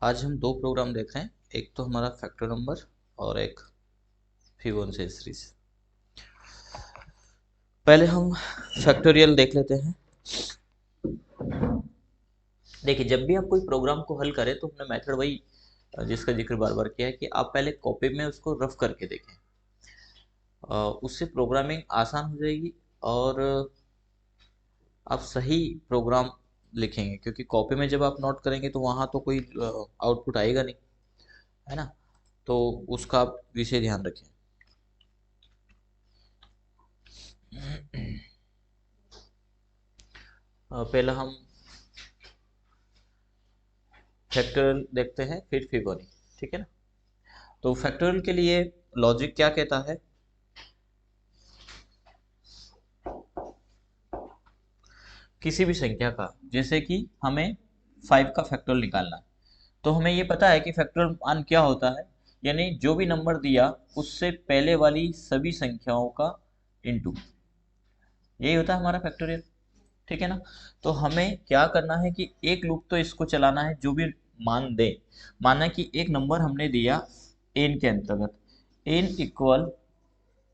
आज हम दो प्रोग्राम देख रहे हैं। एक तो हमारा फैक्टर नंबर और एक फिबोनाची सीरीज। पहले हम फैक्टोरियल देख लेते हैं। देखिए, जब भी आप कोई प्रोग्राम को हल करें तो हमने मेथड वही जिसका जिक्र बार बार किया है कि आप पहले कॉपी में उसको रफ करके देखें। उससे प्रोग्रामिंग आसान हो जाएगी और आप सही प्रोग्राम लिखेंगे, क्योंकि कॉपी में जब आप नोट करेंगे तो वहाँ तो कोई आउटपुट आएगा नहीं, है ना। तो उसका आप विशेष ध्यान रखें। पहला हम फैक्टोरियल देखते हैं, फिर फिबोनाची, ठीक है ना। तो फैक्टोरियल के लिए लॉजिक क्या कहता है? किसी भी संख्या का, जैसे कि हमें 5 का फैक्टोरियल निकालना है, तो हमें ये पता है कि फैक्टोरियल मान क्या होता है, यानी जो भी नंबर दिया उससे पहले वाली सभी संख्याओं का इनटू, यही होता है हमारा फैक्टोरियल, ठीक है ना। तो हमें क्या करना है कि एक लूप तो इसको चलाना है, जो भी मान दे। माना कि एक नंबर हमने दिया n के अंतर्गत, n equal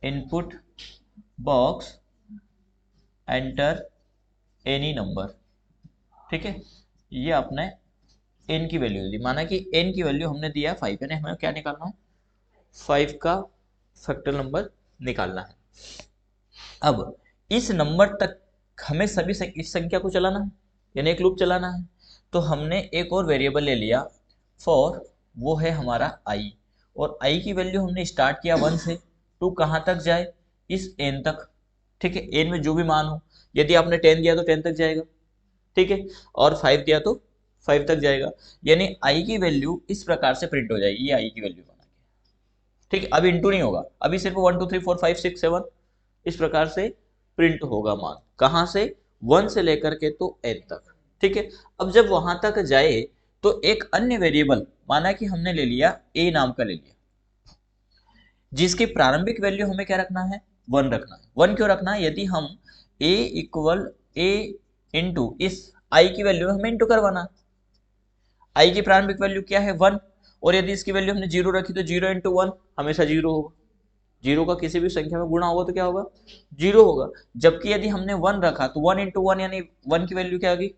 input box enter any number, ठीक है। ये आपने n की वैल्यू दी, माना कि n की वैल्यू हमने दिया 5, यानी हमें क्या निकालना है, 5 का फैक्टर नंबर निकालना है। अब इस नंबर तक हमें सभी इस संख्या को चलाना है, यानी एक लूप चलाना है। तो हमने एक और वेरिएबल ले लिया फॉर, वो है हमारा i, और i की वैल्यू हमने स्टार्ट किया 1 से, टू कहाँ तक जाए, इस n तक, ठीक है। n में जो भी मान हो, यदि आपने 10 दिया तो 10 तक जाएगा, ठीक है, और 5 दिया तो 5 तक जाएगा। यानी i की वैल्यू इस प्रकार से प्रिंट हो जाएगी, ये i की वैल्यू बना के, ठीक है। अभी इंटू नहीं होगा, अभी सिर्फ 1 2 3 4 5 6 7 इस प्रकार से प्रिंट होगा मान, कहाँ से, 1 से लेकर के तो n तक, ठीक है। अब जब वहां तक जाए तो एक अन्य वेरिएबल, माना कि हमने ले लिया a नाम का ले लिया, जिसकी प्रारंभिक वैल्यू हमें क्या रखना है, 1 रखना है। 1 क्यों रखना है, यदि हम a इक्वल a इंटू इस i की वैल्यू हमें इंटू करवाना है। i की प्रारंभिक वैल्यू क्या है, 1, और यदि इसकी वैल्यू हमने 0 रखी तो 0 इंटू 1 हमेशा 0 होगा। 0 का किसी भी संख्या में गुणा होगा तो क्या होगा, 0 होगा। जबकि यदि हमने 1 रखा तो 1 इंटू 1 यानी 1 की वैल्यू क्या होगी,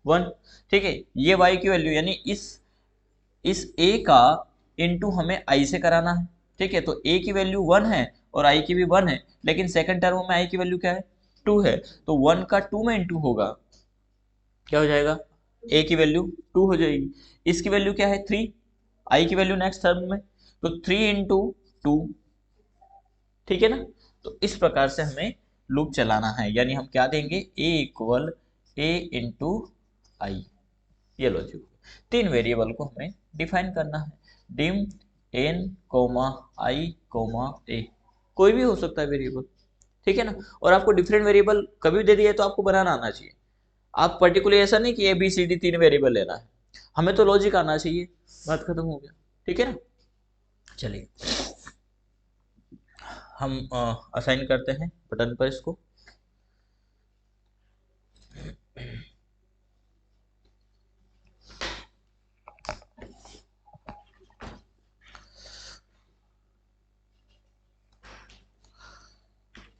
1, ठीक है। ये y की वैल्यू, यानी इस a का इंटू हमें i से कराना है, ठीक है। तो a की वैल्यू 1 है और i की भी 1 है, लेकिन सेकंड टर्म में i की वैल्यू क्या है, 2 है। तो 1 का 2 में इंटू होगा, क्या हो जाएगा, a की वैल्यू 2 हो जाएगी। इसकी वैल्यू क्या है, 3, i की वैल्यू नेक्स्ट टर्म में, तो 3 इंटू 2, ठीक है ना। तो इस प्रकार से हमें लूप चलाना है, यानी हम क्या देंगे, a equal a into I, ये लॉजिक। तीन वेरिएबल को हमें डिफाइन करना है, dim n comma I comma A, कोई भी हो सकता है वेरिएबल, ठीक है ना। और आपको डिफरेंट वेरिएबल कभी भी दे दिए तो आपको बनाना आना चाहिए। आप पर्टिकुलर ऐसा नहीं कि A B C D 3 variable लेना है, हमें तो लॉजिक आना चाहिए, बात खत्म हो गया, ठीक है ना। चलिए हम असाइन करते हैं बटन पर इसको।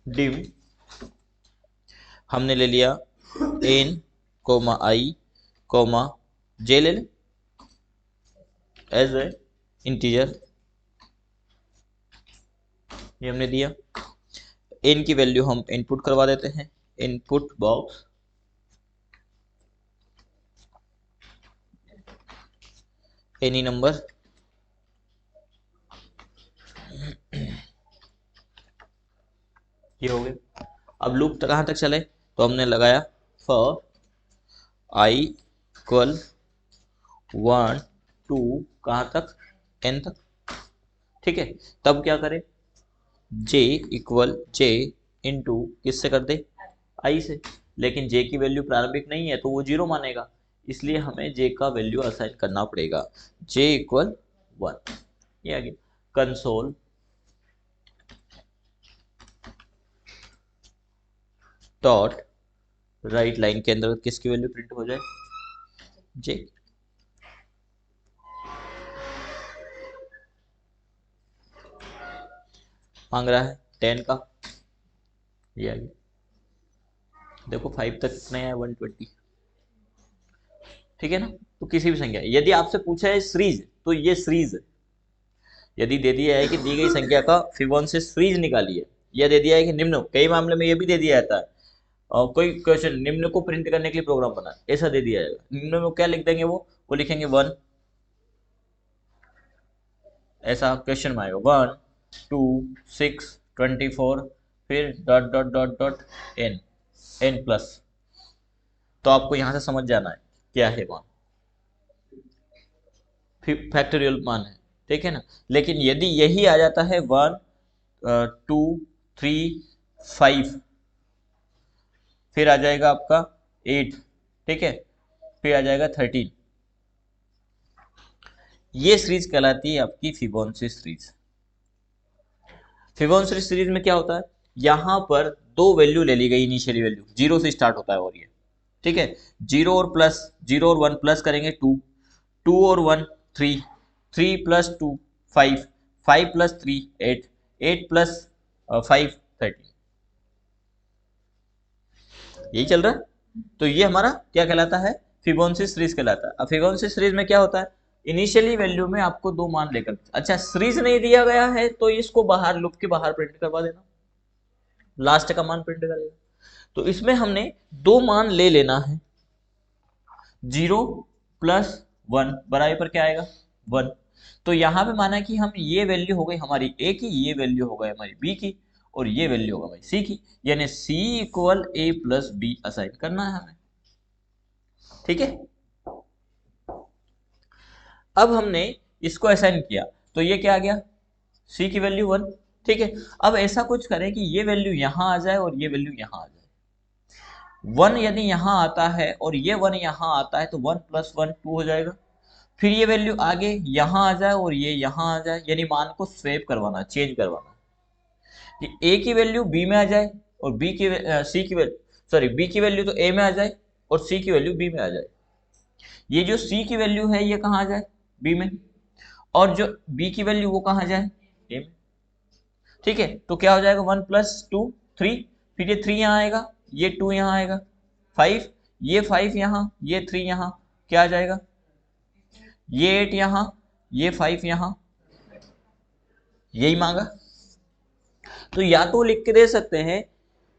डिम हमने ले लिया n कोमा आई कोमा जे, ले लें एज ए इंटीजर, ये हमने दिया। n की वैल्यू हम इनपुट करवा देते हैं, इनपुट बॉक्स एनी नंबर, ये हो गया। अब लूप कहाँ तक चले, तो हमने लगाया फॉर आई इक्वल 1 2 कहाँ तक, n तक, ठीक है। तब क्या करें, j इक्वल j इंटू किससे कर दे, i से, लेकिन j की वैल्यू प्रारंभिक नहीं है तो वो 0 मानेगा, इसलिए हमें j का वैल्यू असाइन करना पड़ेगा, j इक्वल 1, ये आ गया। कंसोल डॉट राइट लाइन के अंदर किसकी वैल्यू प्रिंट हो जाए, j, मांग रहा है 10 का, ये आ गया। देखो 5 तक कितना है 120, ठीक है ना। तो किसी भी संख्या, यदि आपसे पूछा है सीरीज तो ये सीरीज, यदि दे दिया है कि दी गई संख्या का फिबोनाची सीरीज निकालिए, या दे दिया है कि निम्न, कई मामले में ये भी दे दिया जाता है, और कोई क्वेश्चन निम्न को प्रिंट करने के लिए प्रोग्राम बना, ऐसा दे दिया जाएगा, निम्न में क्या लिख देंगे वो लिखेंगे 1, ऐसा क्वेश्चन में आएगा 1 2 6 24, फिर dot dot dot dot n plus. तो आपको यहां से समझ जाना है क्या है मान, फैक्टोरियल मान है, ठीक है ना। लेकिन यदि यही आ जाता है 1 2 3 5, फिर आ जाएगा आपका 8, ठीक है, फिर आ जाएगा 13, ये सीरीज कहलाती है आपकी फिबोनाची सीरीज। फिबोनाची सीरीज में क्या होता है, यहां पर दो वैल्यू ले ली गई, इनिशियली वैल्यू 0 से स्टार्ट होता है, और ये ठीक है, 0 और प्लस, 0 और 1 प्लस करेंगे 2, 2 और 1 3, 3 प्लस 2 5, 5 प्लस 3 8, 8 प्लस 5 13, यही चल रहा है। तो ये हमारा क्या कहलाता है, फिबोनाची सीरीज कहलाता है। अब फिबोनाची सीरीज में क्या होता है, इनिशियली वैल्यू में आपको दो मान लेकर, अच्छा सीरीज नहीं दिया गया है तो इसको बाहर लूप के बाहर प्रिंट करवा देना, लास्ट का मान प्रिंट करेगा। तो इसमें हमने दो मान ले लेना है, 0 प्लस 1 बराबर पर क्या आएगा 1। तो यहां पे माना कि हम ये वैल्यू हो गई हमारी ए की, ये वैल्यू हो गई हमारी बी की, और ये वैल्यू होगा हमारी सी की, यानी C equal A plus B assign करना है हमें, ठीक है। अब हमने इसको असाइन किया तो ये क्या आ गया, सी की वैल्यू 1, ठीक है। अब ऐसा कुछ करें कि ये वैल्यू यहां आ जाए और ये वैल्यू यहां आ जाए, 1 यदि यहां आता है और ये 1 यहां आता है तो 1 प्लस 1 2 हो जाएगा, फिर ये वैल्यू आगे यहां आ जाए और ये यहां आ जाए, यानी मान को स्वैप करवाना, चेंज करवाना, कि ए की वैल्यू बी में आ जाए और बी की सी की वैल्यू, सॉरी बी की वैल्यू तो ए में आ जाए और सी की वैल्यू बी में आ जाए, ये जो सी की वैल्यू है ये कहाँ आ जाए बी में, और जो बी की वैल्यू वो कहाँ जाए ए में, ठीक है। तो क्या हो जाएगा 1 प्लस 2 3, फिर ये 3 यहाँ आएगा, ये 2 यहाँ आएगा, 5, ये 5 यहाँ, ये 3 यहाँ, क्या आ जाएगा, ये 8 यहाँ, ये 5 यहाँ, यही मांगा। तो या तो लिख के दे सकते हैं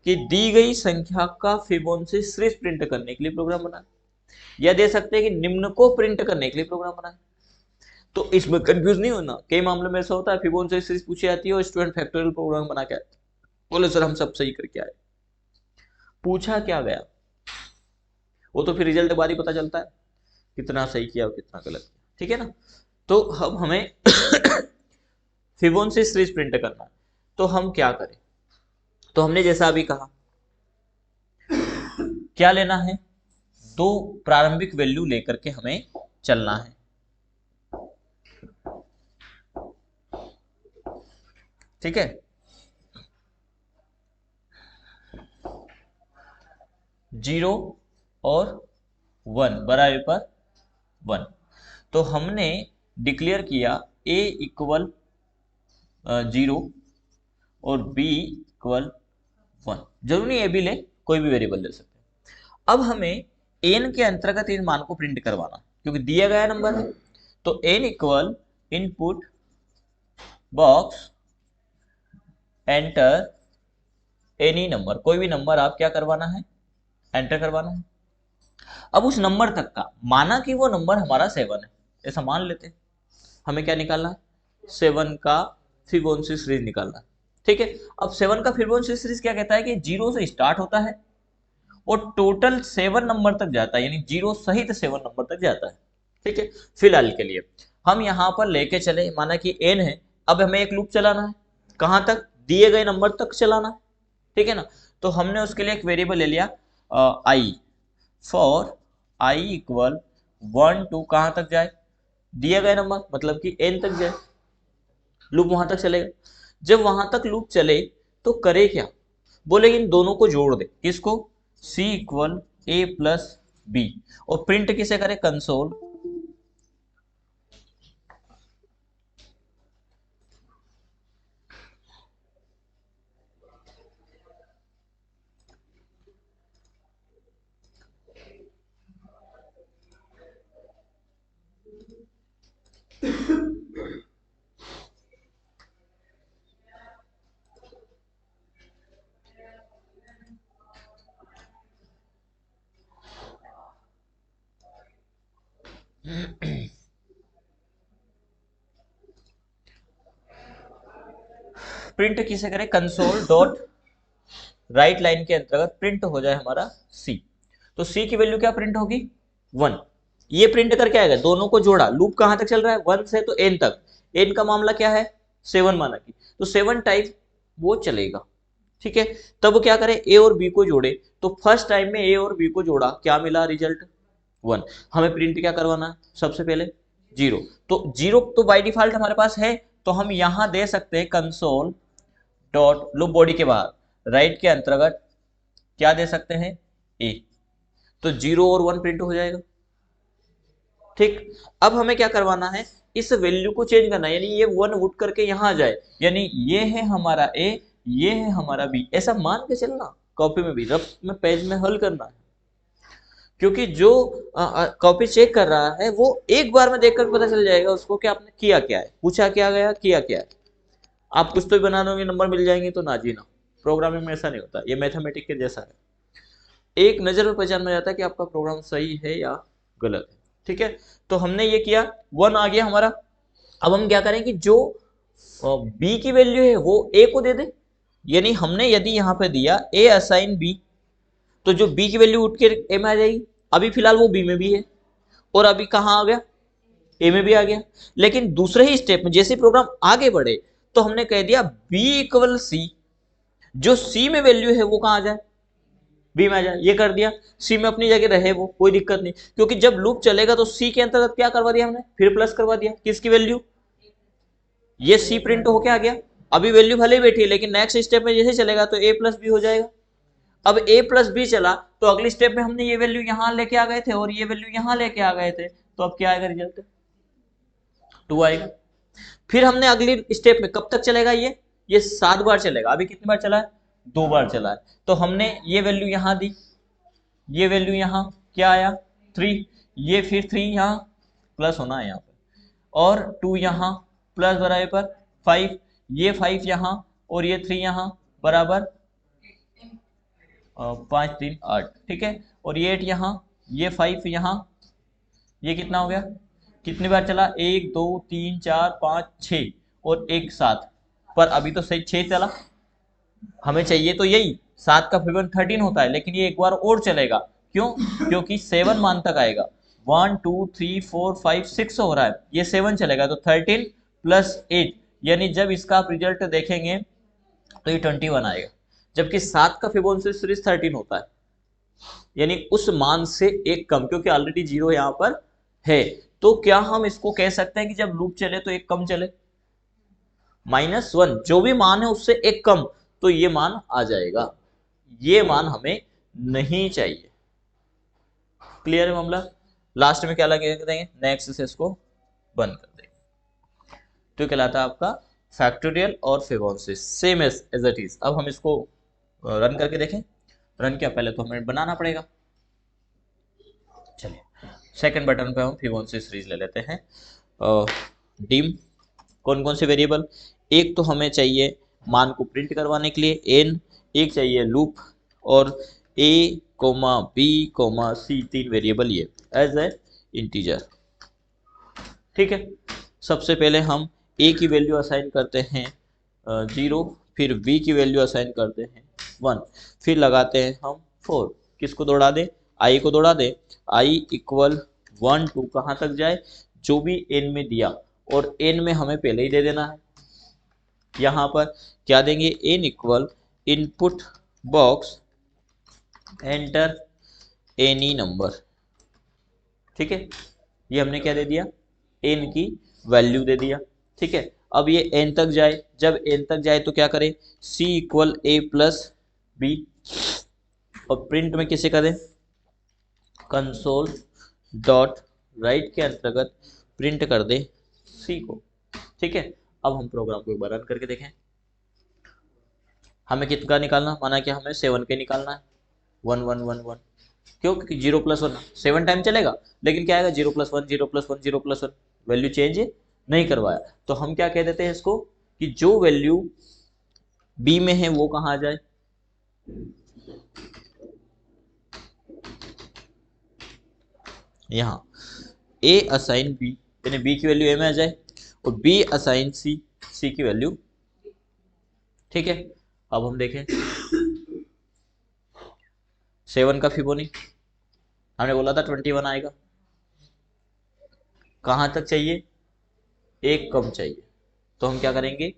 कि दी गई संख्या का फिबोनाची सीरीज प्रिंट करने के लिए प्रोग्राम बना, या दे सकते हैं कि निम्न को प्रिंट करने के लिए प्रोग्राम बना। तो इसमें कंफ्यूज नहीं होना, कई मामलों में ऐसा होता है फिबोनाची सीरीज पूछी जाती है और स्टूडेंट फैक्टोरियल प्रोग्राम बना के आते, बोले सर हम सब सही करके आए, पूछा क्या गया, वो तो फिर रिजल्ट के बाद ही पता चलता है कितना सही किया और कितना गलत किया, ठीक है ना। तो अब हमें फिबोनाची सीरीज प्रिंट करना है, तो हम क्या करें, तो हमने जैसा अभी कहा क्या लेना है, दो प्रारंभिक वैल्यू लेकर के हमें चलना है, ठीक है। 0 और 1 बराबर पर 1, तो हमने डिक्लेयर किया a इक्वल 0 और b इक्वल 1, जरूरी नहीं ए बी ले, कोई भी वेरिएबल ले सकते हैं। अब हमें n के अंतर्गत इन मान को प्रिंट करवाना, क्योंकि दिया गया नंबर है, तो n equal input box enter any number, कोई भी नंबर आप क्या करवाना है, एंटर करवाना है। अब उस नंबर तक का, माना कि वो नंबर हमारा 7 है, ऐसा मान लेते हैं, हमें क्या निकालना है, 7 का फिबोनाची सीरीज निकालना है, ठीक है। अब 7 का फिबोनाची सीरीज क्या कहता है कि 0 से स्टार्ट होता है और टोटल 7 नंबर तक जाता है, यानी 0 सहित 7 नंबर तक जाता है, ठीक है। फिलहाल के लिए हम यहां पर लेके चले, माना कि n है, अब हमें एक लूप चलाना है, कहां तक, दिए गए नंबर तक चलाना है, ठीक है ना। तो हमने उसके लिए एक वेरिएबल ले लिया i, for i equal 1 to कहां तक जाए, दिया गया नंबर मतलब कि n तक जाए, लूप वहां तक चलेगा। जब वहां तक लूप चले तो करे क्या, बोले इन दोनों को जोड़ दे, किसको, c equal a plus b, और प्रिंट किसे करे, कंसोल प्रिंट किसे करें, कंसोल डॉट राइट लाइन के अंतर्गत प्रिंट हो जाए हमारा सी। तो सी की वैल्यू क्या प्रिंट होगी, 1। ये प्रिंट करके आएगा, दोनों को जोड़ा, लूप कहां तक चल रहा है, 1 से तो n तक। n का मामला क्या है, 7 माना कि, तो 7 टाइम वो चलेगा, ठीक है। तब क्या करें, ए और बी को जोड़े, तो फर्स्ट टाइम में ए और बी को जोड़ा, क्या मिला रिजल्ट, 1। हमें प्रिंट क्या करवाना है, सबसे पहले 0। तो 0 तो बाय डिफॉल्ट हमारे पास है, तो हम यहां दे सकते हैं कंसोल डॉट लूप बॉडी के बाहर राइट के अंतर्गत क्या दे सकते हैं, ए। तो 0 और 1 प्रिंट हो जाएगा, ठीक। अब हमें क्या करवाना है, इस वैल्यू को चेंज करना है, यानी ये 1 उठ करके यहां आ जाए, यानी ये है हमारा ए, ये है हमारा बी, ऐसा मान के चलना, कॉपी में भी रफ में पेज में हल करना है। क्योंकि जो कॉपी चेक कर रहा है वो एक बार में देखकर पता चल जाएगा उसको कि आपने किया क्या है, पूछा क्या गया, किया क्या है। आप कुछ तो भी बना दोगे, नंबर मिल जाएंगे तो ना जीना। प्रोग्रामिंग में ऐसा नहीं होता, ये मैथमेटिक्स के जैसा है, एक नजर में पहचान में जाता है कि आपका प्रोग्राम सही है या गलत है, ठीक है। तो हमने ये किया, 1 आ गया हमारा। अब हम क्या करें कि जो बी की वैल्यू है वो ए को दे दे, यानी हमने यदि यहाँ पे दिया ए असाइन बी, तो जो बी की वैल्यू उठ के ए में आ जाएगी। अभी फिलहाल वो बी में भी है, और अभी कहाँ आ गया, ए में भी आ गया। लेकिन दूसरे ही स्टेप में जैसे प्रोग्राम आगे बढ़े, तो हमने कह दिया बी इक्वल सी, जो सी में वैल्यू है वो कहाँ आ जाए, बी में आ जाए। ये कर दिया, सी में अपनी जगह रहे वो, कोई दिक्कत नहीं, क्योंकि जब लूप चलेगा तो सी के अंतर्गत क्या करवा दिया हमने, फिर प्लस करवा दिया, किसकी वैल्यू, ये सी प्रिंट होके आ गया। अभी वैल्यू भले ही बैठी है, लेकिन नेक्स्ट स्टेप में जैसे चलेगा तो ए प्लस बी हो जाएगा। अब a प्लस बी चला, तो अगली स्टेप में हमने ये वैल्यू यहां लेके आ गए थे और ये वैल्यू यहां लेके आ गए थे, तो अब क्या आएगा रिजल्ट, 2 आएगा। फिर हमने अगली स्टेप में कब तक चलेगा ये 7 बार चलेगा। अभी कितनी बार चला है, 2 बार चला है। तो हमने ये वैल्यू यहां दी, ये वैल्यू यहां क्या आया, 3, ये फिर 3 यहाँ प्लस होना है यहाँ पे, और 2 यहाँ प्लस बराबर 5, ये 5 यहाँ और ये 3 यहाँ बराबर 5 3 8, ठीक है। और ये 8 यहाँ, ये 5 यहाँ, ये कितना हो गया, कितनी बार चला, 1 2 3 4 5 6 और एक 7, पर अभी तो सही 6 चला। हमें चाहिए तो यही 7 का फिर 13 होता है, लेकिन ये एक बार और चलेगा, क्यों, क्योंकि 7 मान तक आएगा, 1 2 3 4 5 6 हो रहा है, ये 7 चलेगा, तो 13 प्लस 8, यानी जब इसका आप रिजल्ट देखेंगे तो ये 21 आएगा। जबकि 7 का फिबोनाची सीरीज 13 होता है, यानी उस मान से एक कम, क्योंकि ऑलरेडी 0 यहाँ पर है। तो क्या हम इसको कह सकते हैं कि जब लूप चले तो एक कम चले, -1, जो भी मान है उससे एक कम, तो ये मान आ जाएगा, ये मान हमें नहीं चाहिए। क्लियर है मामला। लास्ट में क्या लगे देंगे, नेक्स्ट से इसको बंद कर देंगे, तो कहलाता है आपका फैक्टोरियल और Fibonacci same as it is. अब हम इसको रन करके देखें। रन क्या, पहले तो हमें बनाना पड़ेगा। चलिए सेकंड बटन पे हम फिबोनाची सीरीज ले लेते हैं। डिम कौन कौन से वेरिएबल, एक तो हमें चाहिए मान को प्रिंट करवाने के लिए n, एक चाहिए लूप, और a, b, c 3 वेरिएबल ये एज ए इंटीजर, ठीक है। सबसे पहले हम a की वैल्यू असाइन करते हैं 0, फिर b की वैल्यू असाइन करते हैं 1, फिर लगाते हैं हम 4, किसको दौड़ा दे, i को दौड़ा दे, i इक्वल 1 2 कहाँ तक जाए, जो भी n में दिया, और n में हमें पहले ही दे देना है। यहाँ पर क्या देंगे, n equal input box enter any number, ठीक है। ये हमने क्या दे दिया, n की वैल्यू दे दिया, ठीक है। अब ये n तक जाए, जब n तक जाए तो क्या करें, c equal a plus b, और प्रिंट में किसे करें, कंसोल डॉट राइट के अंतर्गत प्रिंट कर दे c को, ठीक है। अब हम प्रोग्राम को एक बार रन करके देखें। हमें कितना निकालना, माना कि हमें 7 के निकालना है, 1 1 1 1, क्यों, क्योंकि 0 + 1 7 टाइम चलेगा, लेकिन क्या आएगा 0 + 1 0 + 1 0 + 1, वैल्यू चेंज नहीं करवाया। तो हम क्या कह देते हैं इसको, कि जो वैल्यू बी में है वो कहाँ आ जाए, यहाँ ए असाइन बी, यानी बी की वैल्यू ए में आ जाए, और बी असाइन सी, सी की वैल्यू, ठीक है। अब हम देखें 7 का फिबोनी, हमने बोला था 21 आएगा, कहाँ तक चाहिए, एक कम चाहिए, तो हम क्या करेंगे,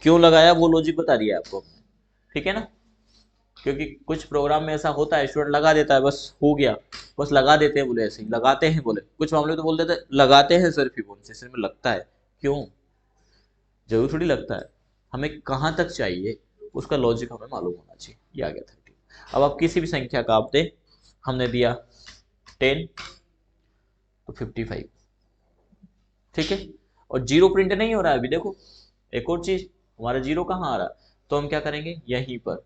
क्यों लगाया वो लॉजिक बता दिया आपको, ठीक है ना। क्योंकि कुछ प्रोग्राम में ऐसा होता है, स्टूडेंट लगा देता है, बस हो गया, बस लगा देते हैं, बोले ऐसे ही लगाते हैं, बोले कुछ मामले तो बोल देते हैं लगाते हैं सर फिबोनाची, सिर्फ में लगता है, क्यों, जरूर थोड़ी लगता है, हमें कहाँ तक चाहिए उसका लॉजिक हमें मालूम होना चाहिए। ये आ गया 30। अब आप किसी भी संख्या का आप दे, हमने दिया 10 तो 55, ठीक है। और जीरो प्रिंट नहीं हो रहा है अभी, देखो एक और चीज, हमारा जीरो कहाँ आ रहा है, तो हम क्या करेंगे, यहीं पर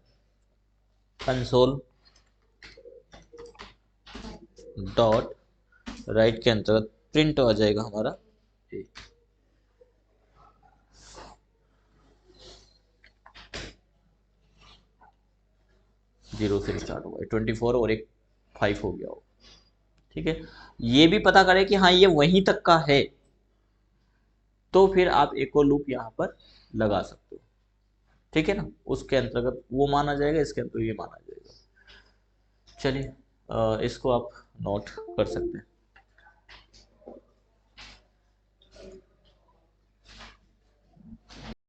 कंसोल डॉट राइट के अंतर्गत प्रिंट आ जाएगा हमारा ए। जीरो से स्टार्ट होगा, 24 और एक 5 हो गया हो, ठीक है। ये भी पता करें कि हाँ ये वहीं तक का है, तो फिर आप एक और लूप यहाँ पर लगा सकते हो, ठीक है ना, उसके अंतर्गत वो माना जाएगा, इसके अंतर्गत ये माना जाएगा। चलिए इसको आप नोट कर सकते हैं।